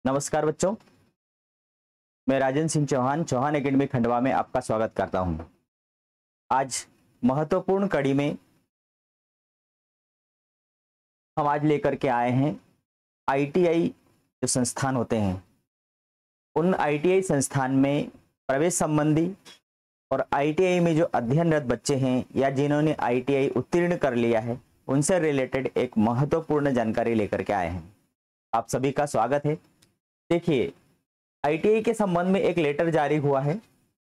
नमस्कार बच्चों, मैं राजन सिंह चौहान चौहान एकेडमी खंडवा में आपका स्वागत करता हूं। आज महत्वपूर्ण कड़ी में हम आज लेकर के आए हैं आईटीआई जो संस्थान होते हैं, उन आईटीआई संस्थान में प्रवेश संबंधी और आईटीआई में जो अध्ययनरत बच्चे हैं या जिन्होंने आईटीआई उत्तीर्ण कर लिया है, उनसे रिलेटेड एक महत्वपूर्ण जानकारी लेकर के आए हैं। आप सभी का स्वागत है। देखिए, आईटीआई के संबंध में एक लेटर जारी हुआ है।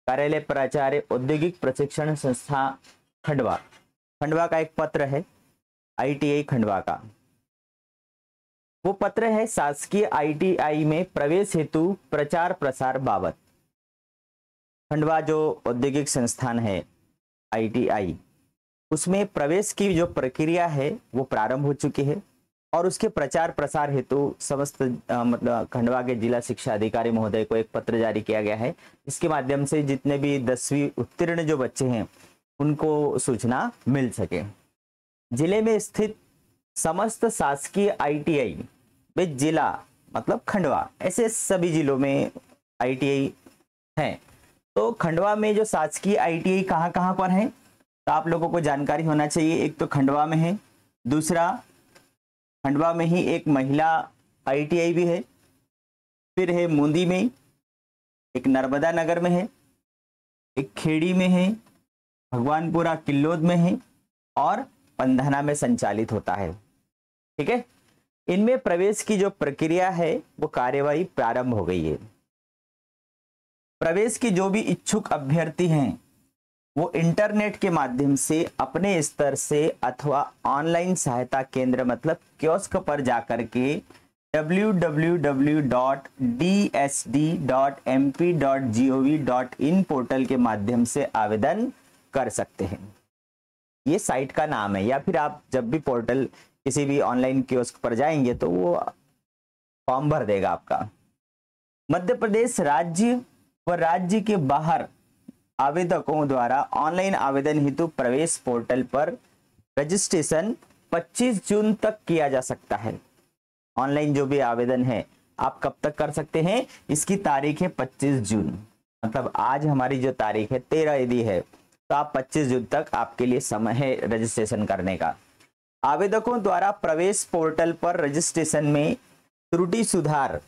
कार्यालय प्राचार्य औद्योगिक प्रशिक्षण संस्था खंडवा का एक पत्र है आईटीआई खंडवा का। वो पत्र है शासकीय आईटीआई में प्रवेश हेतु प्रचार प्रसार बाबत। खंडवा जो औद्योगिक संस्थान है आईटीआई, उसमें प्रवेश की जो प्रक्रिया है वो प्रारंभ हो चुकी है और उसके प्रचार प्रसार हेतु समस्त मतलब खंडवा के जिला शिक्षा अधिकारी महोदय को एक पत्र जारी किया गया है। इसके माध्यम से जितने भी 10वीं उत्तीर्ण जो बच्चे हैं उनको सूचना मिल सके। जिले में स्थित समस्त शासकीय आईटीआई में जिला मतलब खंडवा, ऐसे सभी जिलों में आईटीआई हैं। तो खंडवा में जो शासकीय आईटीआई कहाँ कहाँ पर है, तो आप लोगों को जानकारी होना चाहिए। एक तो खंडवा में है, दूसरा खंडवा में ही एक महिला आईटीआई भी है, फिर है मूंदी में, एक नर्मदा नगर में है, एक खेड़ी में है, भगवानपुरा किल्लोद में है और पंधाना में संचालित होता है। ठीक है, इनमें प्रवेश की जो प्रक्रिया है वो कार्यवाही प्रारंभ हो गई है। प्रवेश की जो भी इच्छुक अभ्यर्थी हैं वो इंटरनेट के माध्यम से अपने स्तर से अथवा ऑनलाइन सहायता केंद्र मतलब कियोस्क पर जाकर के www.dsd.mp.gov.in पोर्टल के माध्यम से आवेदन कर सकते हैं। ये साइट का नाम है, या फिर आप जब भी पोर्टल किसी भी ऑनलाइन कियोस्क पर जाएंगे तो वो फॉर्म भर देगा आपका। मध्य प्रदेश राज्य व राज्य के बाहर आवेदकों द्वारा ऑनलाइन आवेदन हेतु प्रवेश पोर्टल पर रजिस्ट्रेशन 25 जून तक किया जा सकता है। ऑनलाइन जो भी आवेदन है आप कब तक कर सकते हैं, इसकी तारीख है 25 जून, मतलब आज हमारी जो तारीख है 13 यदि है तो आप 25 जून तक आपके लिए समय है रजिस्ट्रेशन करने का। आवेदकों द्वारा प्रवेश पोर्टल पर रजिस्ट्रेशन में त्रुटि सुधार,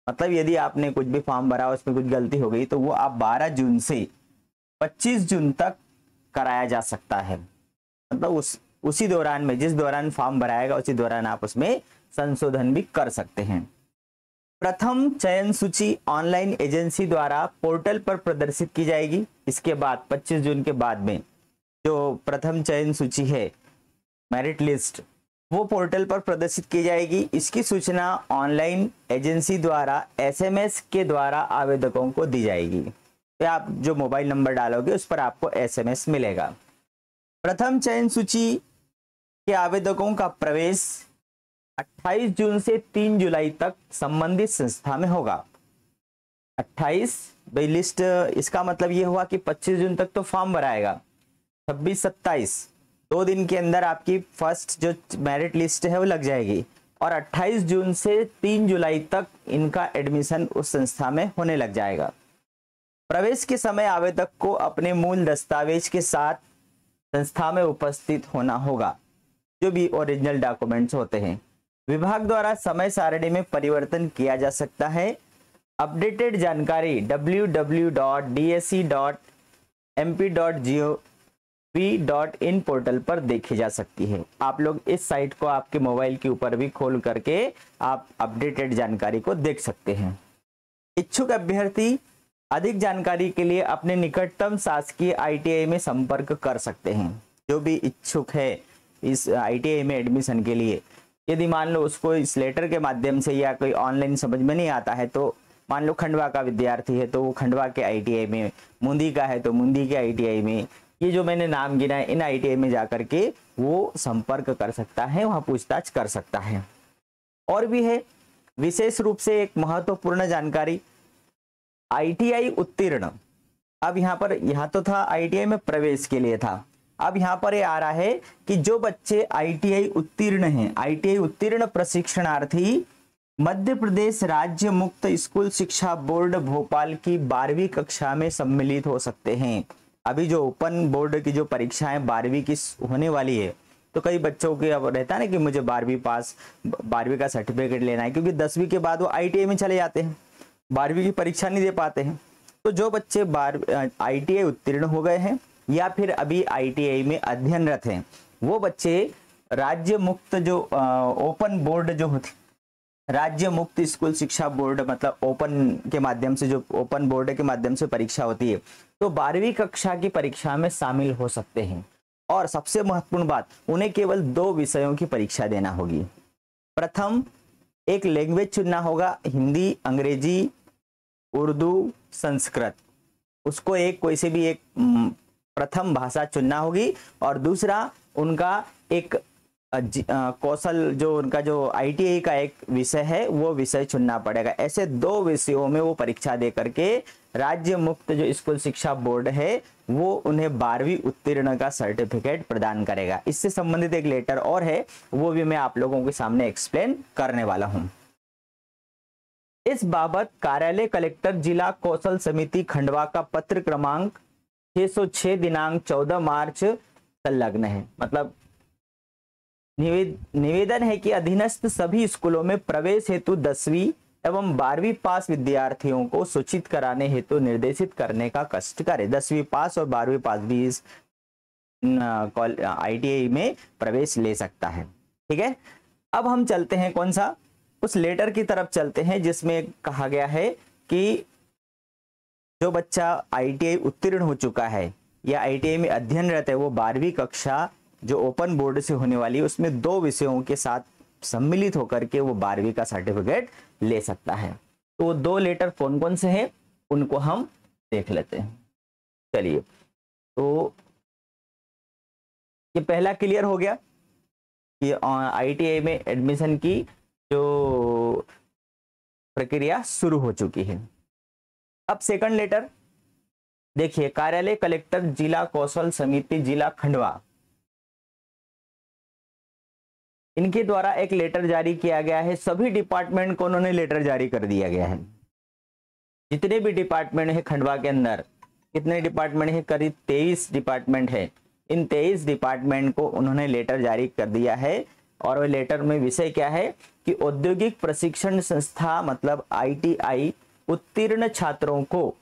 मतलब यदि आपने कुछ भी फॉर्म भरा उसमें कुछ गलती हो गई तो वो आप 12 जून से 25 जून तक कराया जा सकता है। मतलब उसी दौरान में, जिस दौरान फॉर्म भराएगा उसी दौरान आप उसमें संशोधन भी कर सकते हैं। प्रथम चयन सूची ऑनलाइन एजेंसी द्वारा पोर्टल पर प्रदर्शित की जाएगी। इसके बाद 25 जून के बाद में जो प्रथम चयन सूची है, मेरिट लिस्ट, वो पोर्टल पर प्रदर्शित की जाएगी। इसकी सूचना ऑनलाइन एजेंसी द्वारा एसएमएस के द्वारा आवेदकों को दी जाएगी। तो आप जो मोबाइल नंबर डालोगे उस पर आपको एसएमएस मिलेगा। प्रथम चयन सूची के आवेदकों का प्रवेश 28 जून से 3 जुलाई तक संबंधित संस्था में होगा। 28 भाई लिस्ट, इसका मतलब ये हुआ कि 25 जून तक तो फॉर्म भराएगा, 26 27 2 दिन के अंदर आपकी फर्स्ट जो मेरिट लिस्ट है वो लग जाएगी और 28 जून से 3 जुलाई तक इनका एडमिशन उस संस्था में होने लग जाएगा। प्रवेश के समय आवेदक को अपने मूल दस्तावेज के साथ संस्था में उपस्थित होना होगा, जो भी ओरिजिनल डॉक्यूमेंट्स होते हैं। विभाग द्वारा समय सारणी में परिवर्तन किया जा सकता है। अपडेटेड जानकारी www.dsc.mp.gov.in पोर्टल पर देखी जा सकती है। आप लोग इस साइट को आपके मोबाइल के ऊपर भी खोल करके आप अपडेटेड जानकारी को देख सकते हैं। इच्छुक अभ्यर्थी अधिक जानकारी के लिए अपने निकटतम शासकीय आईटीआई में संपर्क कर सकते हैं। जो भी इच्छुक है इस आईटीआई में एडमिशन के लिए, यदि मान लो उसको इस लेटर के माध्यम से या कोई ऑनलाइन समझ में नहीं आता है, तो मान लो खंडवा का विद्यार्थी है तो वो खंडवा के आईटीआई में, मुंदी का है तो मुंदी के आईटीआई में, ये जो मैंने नाम गिना है इन आईटीआई में जाकर के वो संपर्क कर सकता है, वहां पूछताछ कर सकता है। और भी है विशेष रूप से एक महत्वपूर्ण जानकारी, आईटीआई उत्तीर्ण। अब यहाँ तो था आईटीआई में प्रवेश के लिए था, अब यहाँ पर ये आ रहा है कि जो बच्चे आईटीआई उत्तीर्ण हैं, आईटीआई उत्तीर्ण प्रशिक्षणार्थी मध्य प्रदेश राज्य मुक्त स्कूल शिक्षा बोर्ड भोपाल की 12वीं कक्षा में सम्मिलित हो सकते हैं। अभी जो ओपन बोर्ड की जो परीक्षाएं 12वीं की होने वाली है, तो कई बच्चों के अब रहता है ना कि मुझे 12वीं का सर्टिफिकेट लेना है, क्योंकि 10वीं के बाद वो ITI में चले जाते हैं, 12वीं की परीक्षा नहीं दे पाते हैं। तो जो बच्चे ITI उत्तीर्ण हो गए हैं या फिर अभी ITI में अध्ययनरत हैं, वो बच्चे राज्य मुक्त जो ओपन बोर्ड जो होती, राज्य मुक्त स्कूल शिक्षा बोर्ड मतलब ओपन के माध्यम से, जो ओपन बोर्ड के माध्यम से परीक्षा होती है, तो 12वीं कक्षा की परीक्षा में शामिल हो सकते हैं। और सबसे महत्वपूर्ण बात, उन्हें केवल 2 विषयों की परीक्षा देना होगी। प्रथम, एक लैंग्वेज चुनना होगा, हिंदी, अंग्रेजी, उर्दू, संस्कृत, उसको एक कोई से भी एक प्रथम भाषा चुनना होगी। और दूसरा, उनका एक कौशल जो उनका जो ITI का एक विषय है वो विषय चुनना पड़ेगा। ऐसे 2 विषयों में वो परीक्षा दे करके राज्य मुक्त जो स्कूल शिक्षा बोर्ड है वो उन्हें 12वीं उत्तीर्ण का सर्टिफिकेट प्रदान करेगा। इससे संबंधित एक लेटर और है, वो भी मैं आप लोगों के सामने एक्सप्लेन करने वाला हूं। इस बाबत कार्यालय कलेक्टर जिला कौशल समिति खंडवा का पत्र क्रमांक 606 दिनांक 14 मार्च संलग्न है। मतलब निवेदन है कि अधीनस्थ सभी स्कूलों में प्रवेश हेतु 10वीं एवं 12वीं पास विद्यार्थियों को सूचित कराने हेतु निर्देशित करने का कष्ट करे। 10वीं पास और 12वीं पास भी इस ITI में प्रवेश ले सकता है। ठीक है, अब हम चलते हैं कौन सा, उस लेटर की तरफ चलते हैं जिसमें कहा गया है कि जो बच्चा ITI उत्तीर्ण हो चुका है या ITI में अध्ययनरत है, वो 12वीं कक्षा जो ओपन बोर्ड से होने वाली है उसमें 2 विषयों के साथ सम्मिलित होकर के वो 12वीं का सर्टिफिकेट ले सकता है। तो 2 लेटर कौन कौन से हैं उनको हम देख लेते हैं। चलिए, तो ये पहला क्लियर हो गया कि ITI में एडमिशन की जो प्रक्रिया शुरू हो चुकी है। अब सेकंड लेटर देखिए, कार्यालय कलेक्टर जिला कौशल समिति जिला खंडवा, इनके द्वारा एक लेटर जारी किया गया है। सभी डिपार्टमेंट को उन्होंने लेटर जारी कर दिया गया है। जितने भी डिपार्टमेंट है खंडवा के अंदर, कितने डिपार्टमेंट है, करीब 23 डिपार्टमेंट है। इन 23 डिपार्टमेंट को उन्होंने लेटर जारी कर दिया है। और वो लेटर में विषय क्या है कि औद्योगिक प्रशिक्षण संस्था मतलब ITI उत्तीर्ण छात्रों को,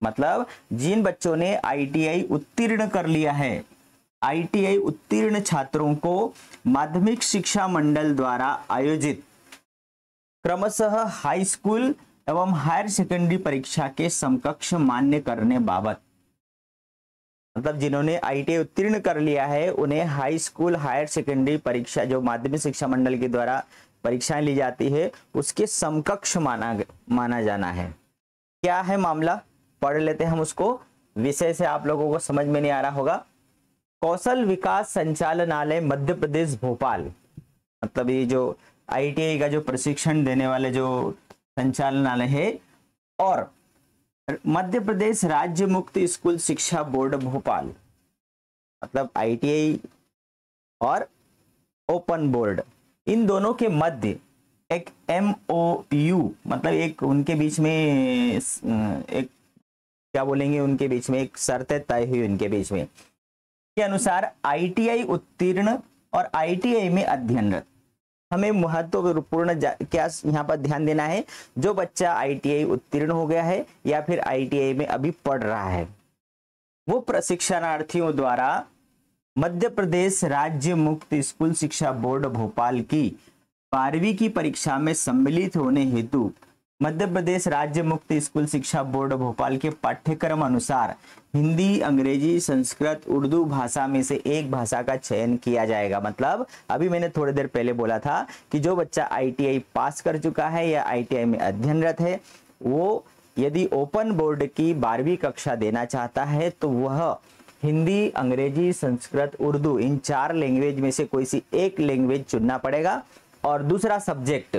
मतलब जिन बच्चों ने ITI उत्तीर्ण कर लिया है, ITI उत्तीर्ण छात्रों को माध्यमिक शिक्षा मंडल द्वारा आयोजित क्रमशः हाई स्कूल एवं हायर सेकेंडरी परीक्षा के समकक्ष मान्य करने बाबत, मतलब जिन्होंने ITI उत्तीर्ण कर लिया है उन्हें हाई स्कूल हायर सेकेंडरी परीक्षा जो माध्यमिक शिक्षा मंडल के द्वारा परीक्षाएं ली जाती है उसके समकक्ष माना जाना है। क्या है मामला, पढ़ लेते हैं हम उसको। विषय से आप लोगों को समझ में नहीं आ रहा होगा। कौशल विकास संचालनालय मध्य प्रदेश भोपाल, मतलब ये जो ITI का जो प्रशिक्षण देने वाले जो संचालनालय है, और मध्य प्रदेश राज्य मुक्त स्कूल शिक्षा बोर्ड भोपाल, मतलब ITI और ओपन बोर्ड, इन दोनों के मध्य एक MOU, मतलब एक उनके बीच में एक क्या बोलेंगे, उनके बीच में एक शर्तें तय हुई उनके बीच में के अनुसार ITI उत्तीर्ण और ITI में अध्ययनरत, हमें महत्वपूर्ण क्या यहाँ पर ध्यान देना है, जो बच्चा ITI उत्तीर्ण हो गया है या फिर ITI में अभी पढ़ रहा है, वो प्रशिक्षणार्थियों द्वारा मध्य प्रदेश राज्य मुक्त स्कूल शिक्षा बोर्ड भोपाल की 12वीं की परीक्षा में सम्मिलित होने हेतु मध्य प्रदेश राज्य मुक्त स्कूल शिक्षा बोर्ड भोपाल के पाठ्यक्रम अनुसार हिंदी, अंग्रेजी, संस्कृत, उर्दू भाषा में से एक भाषा का चयन किया जाएगा। मतलब अभी मैंने थोड़ी देर पहले बोला था कि जो बच्चा ITI पास कर चुका है या ITI में अध्ययनरत है, वो यदि ओपन बोर्ड की 12वीं कक्षा देना चाहता है तो वह हिंदी, अंग्रेजी, संस्कृत, उर्दू इन 4 लैंग्वेज में से कोई सी एक लैंग्वेज चुनना पड़ेगा। और दूसरा सब्जेक्ट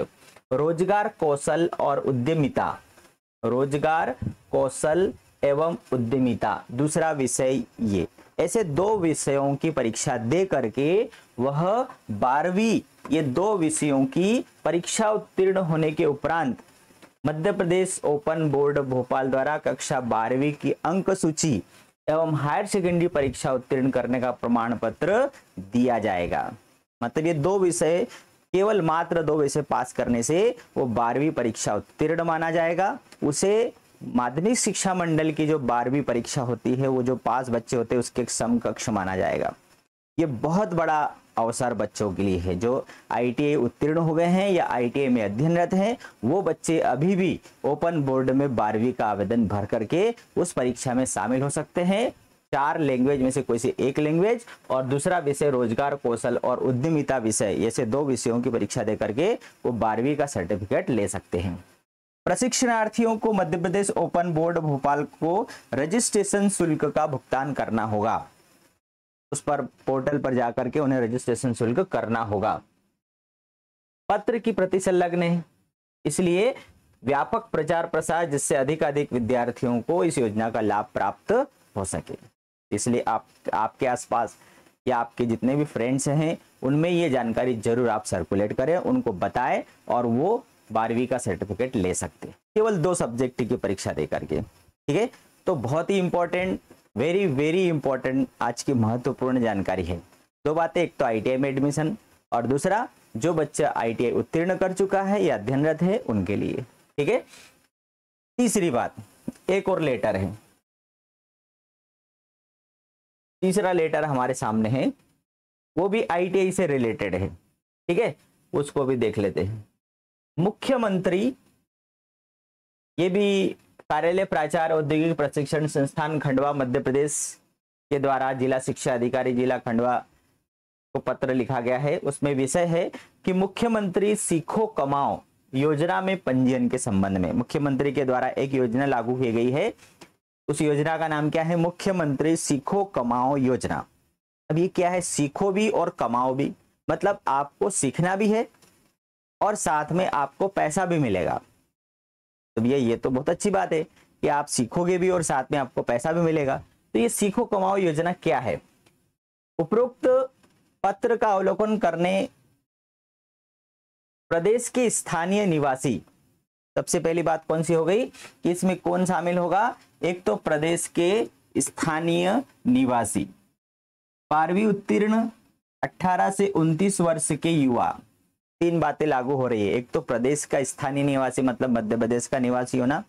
रोजगार, कौशल और उद्यमिता, रोजगार, कौशल एवं उद्यमिता दूसरा विषय ये। ऐसे 2 विषयों की परीक्षा दे करके वह 12वीं ये 2 विषयों की परीक्षा उत्तीर्ण होने के उपरांत मध्य प्रदेश ओपन बोर्ड भोपाल द्वारा कक्षा 12वीं की अंक सूची एवं हायर सेकेंडरी परीक्षा उत्तीर्ण करने का प्रमाण पत्र दिया जाएगा। मतलब ये 2 विषय, केवल मात्र 2 विषय पास करने से वो 12वीं परीक्षा उत्तीर्ण माना जाएगा। उसे माध्यमिक शिक्षा मंडल की जो 12वीं परीक्षा होती है, वो जो पास बच्चे होते हैं उसके समकक्ष माना जाएगा। ये बहुत बड़ा अवसर बच्चों के लिए है जो ITI उत्तीर्ण हो गए हैं या ITI में अध्ययनरत हैं। वो बच्चे अभी भी ओपन बोर्ड में 12वीं का आवेदन भर करके उस परीक्षा में शामिल हो सकते हैं। 4 लैंग्वेज में से कोई से एक लैंग्वेज और दूसरा विषय रोजगार कौशल और उद्यमिता विषय, ऐसे 2 विषयों की परीक्षा दे करके वो 12वीं का सर्टिफिकेट ले सकते हैं। प्रशिक्षणार्थियों को मध्य प्रदेश ओपन बोर्ड भोपाल को रजिस्ट्रेशन शुल्क का भुगतान करना होगा। उस पर पोर्टल पर जाकर के उन्हें रजिस्ट्रेशन शुल्क करना होगा। पत्र की प्रति संलग्न है, इसलिए व्यापक प्रचार प्रसार जिससे अधिक विद्यार्थियों को इस योजना का लाभ प्राप्त हो सके। इसलिए आपके आसपास या आपके जितने भी फ्रेंड्स हैं उनमें ये जानकारी जरूर आप सर्कुलेट करें, उनको बताएं और वो 12वीं का सर्टिफिकेट ले सकते हैं केवल 2 सब्जेक्ट की परीक्षा दे करके। ठीक है, तो बहुत ही इंपॉर्टेंट, वेरी इंपॉर्टेंट आज की महत्वपूर्ण जानकारी है। 2 बातें, एक तो ITI में एडमिशन और दूसरा जो बच्चा ITI उत्तीर्ण कर चुका है या अध्ययनरत है उनके लिए। ठीक है, तीसरी बात, एक और लेटर है, तीसरा लेटर हमारे सामने है, वो भी ITI से रिलेटेड है। ठीक है, उसको भी देख लेते हैं। मुख्यमंत्री, ये भी कार्यालय प्राचार्य औद्योगिक प्रशिक्षण संस्थान खंडवा मध्य प्रदेश के द्वारा जिला शिक्षा अधिकारी जिला खंडवा को पत्र लिखा गया है। उसमें विषय है कि मुख्यमंत्री सीखो कमाओ योजना में पंजीयन के संबंध में मुख्यमंत्री के द्वारा एक योजना लागू की गई है। उस योजना का नाम क्या है? मुख्यमंत्री सीखो कमाओ योजना। अब ये क्या है? सीखो भी और कमाओ भी, मतलब आपको सीखना भी है और साथ में आपको पैसा भी मिलेगा। तो ये तो बहुत अच्छी बात है कि आप सीखोगे भी और साथ में आपको पैसा भी मिलेगा। तो ये सीखो कमाओ योजना क्या है? उपरोक्त पत्र का अवलोकन करने प्रदेश के स्थानीय निवासी, सबसे पहली बात कौन सी हो गई कि इसमें कौन शामिल होगा? एक तो प्रदेश के स्थानीय निवासी, 12वीं उत्तीर्ण, 18 से 29 वर्ष के युवा। 3 बातें लागू हो रही है। एक तो प्रदेश का स्थानीय निवासी मतलब मध्य प्रदेश का निवासी होना,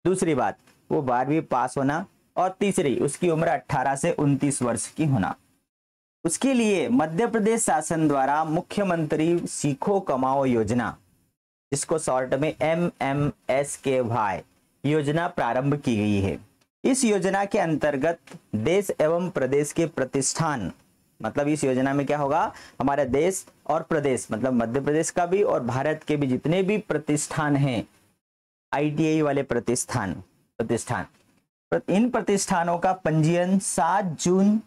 दूसरी बात वो 12वीं पास होना, और तीसरी उसकी उम्र 18 से 29 वर्ष की होना। उसके लिए मध्य प्रदेश शासन द्वारा मुख्यमंत्री सीखो कमाओ योजना, जिसको शॉर्ट में MMSKY योजना प्रारंभ की गई है। इस योजना के अंतर्गत देश एवं प्रदेश के प्रतिष्ठान, मतलब इस योजना में क्या होगा? हमारे देश और प्रदेश मतलब मध्य प्रदेश का भी और भारत के भी जितने भी प्रतिष्ठान हैं, ITI वाले प्रतिष्ठान, इन प्रतिष्ठानों का पंजीयन 7 जून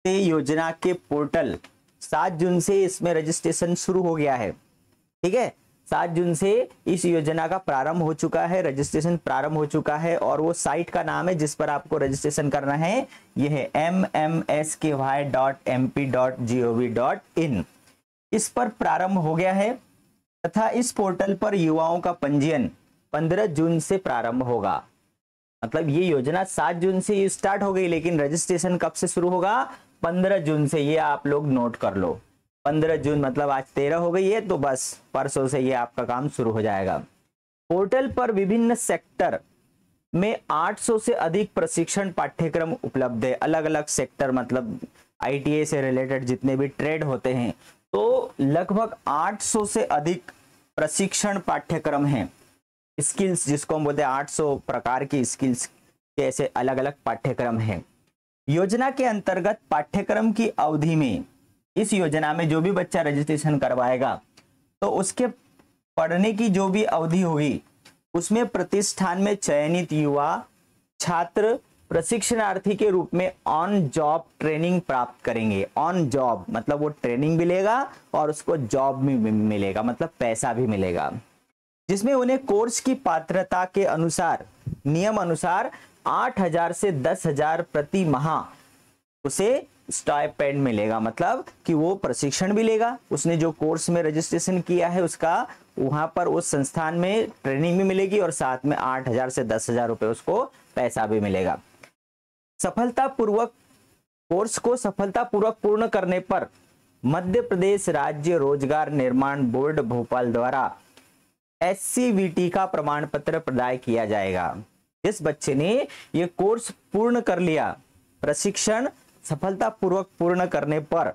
से योजना के पोर्टल, 7 जून से इसमें रजिस्ट्रेशन शुरू हो गया है। ठीक है, 7 जून से इस योजना का प्रारंभ हो चुका है, रजिस्ट्रेशन प्रारंभ हो चुका है, और वो साइट का नाम है जिस पर आपको रजिस्ट्रेशन करना है, यह है mmsky.mp.gov.in। इस पर प्रारंभ हो गया है तथा इस पोर्टल पर युवाओं का पंजीयन 15 जून से प्रारंभ होगा। मतलब ये योजना 7 जून से स्टार्ट हो गई, लेकिन रजिस्ट्रेशन कब से शुरू होगा? 15 जून से। ये आप लोग नोट कर लो, 15 जून मतलब आज 13 हो गई है, तो बस परसों से ये आपका काम शुरू हो जाएगा। पोर्टल पर विभिन्न सेक्टर में 800 से अधिक प्रशिक्षण पाठ्यक्रम उपलब्ध है। अलग अलग सेक्टर मतलब ITI से रिलेटेड जितने भी ट्रेड होते हैं, तो लगभग 800 से अधिक प्रशिक्षण पाठ्यक्रम हैं। स्किल्स जिसको हम बोलते हैं, 800 प्रकार की स्किल्स के ऐसे अलग अलग पाठ्यक्रम हैं। योजना के अंतर्गत पाठ्यक्रम की अवधि में, इस योजना में जो भी बच्चा रजिस्ट्रेशन करवाएगा तो उसके पढ़ने की जो भी अवधि होगी उसमें प्रतिष्ठान में चयनित युवा छात्र प्रशिक्षणार्थी के रूप में ऑन जॉब ट्रेनिंग प्राप्त करेंगे। ऑन जॉब मतलब वो ट्रेनिंग भी लेगा और उसको जॉब भी मिलेगा, मतलब पैसा भी मिलेगा, जिसमें उन्हें कोर्स की पात्रता के अनुसार नियम अनुसार 8,000 से 10,000 प्रति माह उसे स्टाइपेंड मिलेगा, मतलब कि वो प्रशिक्षण भी लेगा, उसने जो कोर्स में रजिस्ट्रेशन किया है उसका वहां पर उस संस्थान में ट्रेनिंग भी मिलेगी और साथ में 8,000 से 10,000 रुपए उसको पैसा भी मिलेगा। सफलतापूर्वक कोर्स को सफलतापूर्वक पूर्ण करने पर मध्य प्रदेश राज्य रोजगार निर्माण बोर्ड भोपाल द्वारा SCVT का प्रमाण पत्र प्रदान किया जाएगा। जिस बच्चे ने ये कोर्स पूर्ण कर लिया, प्रशिक्षण सफलतापूर्वक पूर्ण करने पर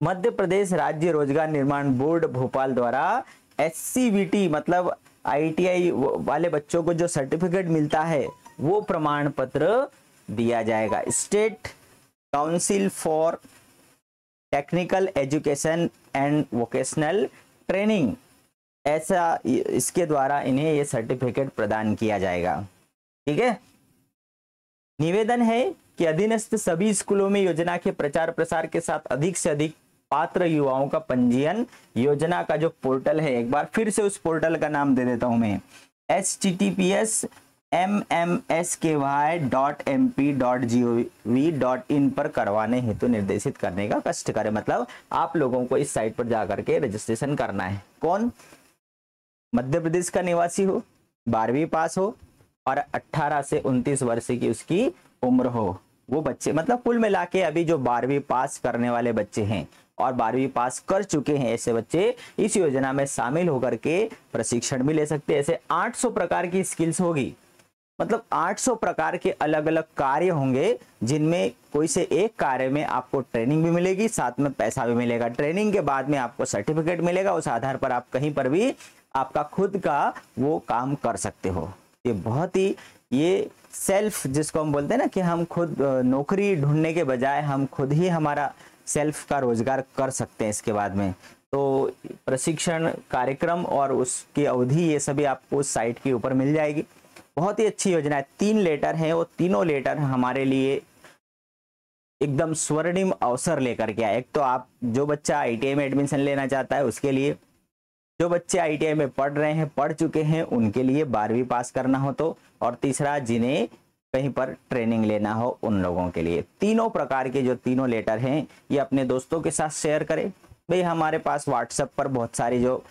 मध्य प्रदेश राज्य रोजगार निर्माण बोर्ड भोपाल द्वारा SCVT मतलब ITI वाले बच्चों को जो सर्टिफिकेट मिलता है वो प्रमाण पत्र दिया जाएगा। State council for technical education and vocational training, ऐसा इसके द्वारा इन्हें ये सर्टिफिकेट प्रदान किया जाएगा। ठीक है। निवेदन है कि अधीनस्थ सभी स्कूलों में योजना के प्रचार प्रसार के साथ अधिक से अधिक पात्र युवाओं का पंजीयन। योजना का जो पोर्टल है, एक बार फिर से उस पोर्टल का नाम दे देता हूं मैं, https://mmsk.mp.gov.in पर करवाने हेतु निर्देशित करने का कष्ट करें। मतलब आप लोगों को इस साइट पर जाकर के रजिस्ट्रेशन करना है। कौन? मध्य प्रदेश का निवासी हो, 12वीं पास हो और 18 से 29 वर्ष की उसकी उम्र हो, वो बच्चे, मतलब कुल मिला के अभी जो 12वीं पास करने वाले बच्चे हैं और 12वीं पास कर चुके हैं, ऐसे बच्चे इस योजना में शामिल होकर के प्रशिक्षण भी ले सकते हैं। ऐसे 800 प्रकार की स्किल्स होगी, मतलब 800 प्रकार के अलग अलग कार्य होंगे जिनमें कोई से एक कार्य में आपको ट्रेनिंग भी मिलेगी, साथ में पैसा भी मिलेगा। ट्रेनिंग के बाद में आपको सर्टिफिकेट मिलेगा, उस आधार पर आप कहीं पर भी आपका खुद का वो काम कर सकते हो। ये बहुत ही, ये सेल्फ जिसको हम बोलते हैं ना कि हम खुद नौकरी ढूंढने के बजाय हम खुद ही हमारा सेल्फ का रोजगार कर सकते हैं इसके बाद में। तो प्रशिक्षण कार्यक्रम और उसकी अवधि ये सभी आपको उस साइट के ऊपर मिल जाएगी। बहुत ही अच्छी योजना है। 3 लेटर हैं, वो तीनों लेटर हमारे लिए एकदम स्वर्णिम अवसर लेकर के आए। एक तो आप जो बच्चा ITI में एडमिशन लेना चाहता है उसके लिए, जो बच्चे ITI में पढ़ रहे हैं, पढ़ चुके हैं उनके लिए, 12वीं पास करना हो तो, और तीसरा जिन्हें कहीं पर ट्रेनिंग लेना हो उन लोगों के लिए। तीनों प्रकार के जो तीनों लेटर हैं ये अपने दोस्तों के साथ शेयर करें। भाई हमारे पास व्हाट्सएप पर बहुत सारी जो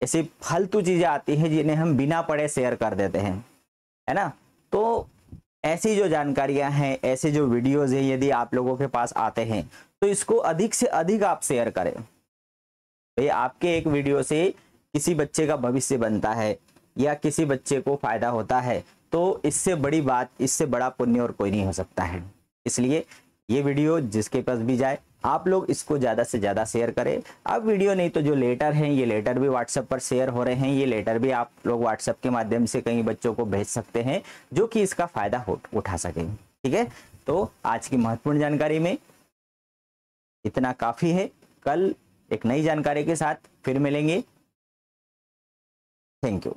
ऐसी फालतू चीजें आती हैं जिन्हें हम बिना पढ़े शेयर कर देते हैं, है ना। तो ऐसी जो जानकारियां हैं, ऐसे जो वीडियोज हैं, यदि आप लोगों के पास आते हैं तो इसको अधिक से अधिक आप शेयर करें। भाई आपके एक वीडियो से किसी बच्चे का भविष्य बनता है या किसी बच्चे को फायदा होता है, तो इससे बड़ी बात, इससे बड़ा पुण्य और कोई नहीं हो सकता है। इसलिए ये वीडियो जिसके पास भी जाए आप लोग इसको ज़्यादा से ज़्यादा शेयर करें। अब वीडियो नहीं तो जो लेटर हैं, ये लेटर भी व्हाट्सएप पर शेयर हो रहे हैं, ये लेटर भी आप लोग व्हाट्सएप के माध्यम से कई बच्चों को भेज सकते हैं जो कि इसका फायदा उठा सकें। ठीक है। तो आज की महत्वपूर्ण जानकारी में इतना काफ़ी है। कल एक नई जानकारी के साथ फिर मिलेंगे। Thank you.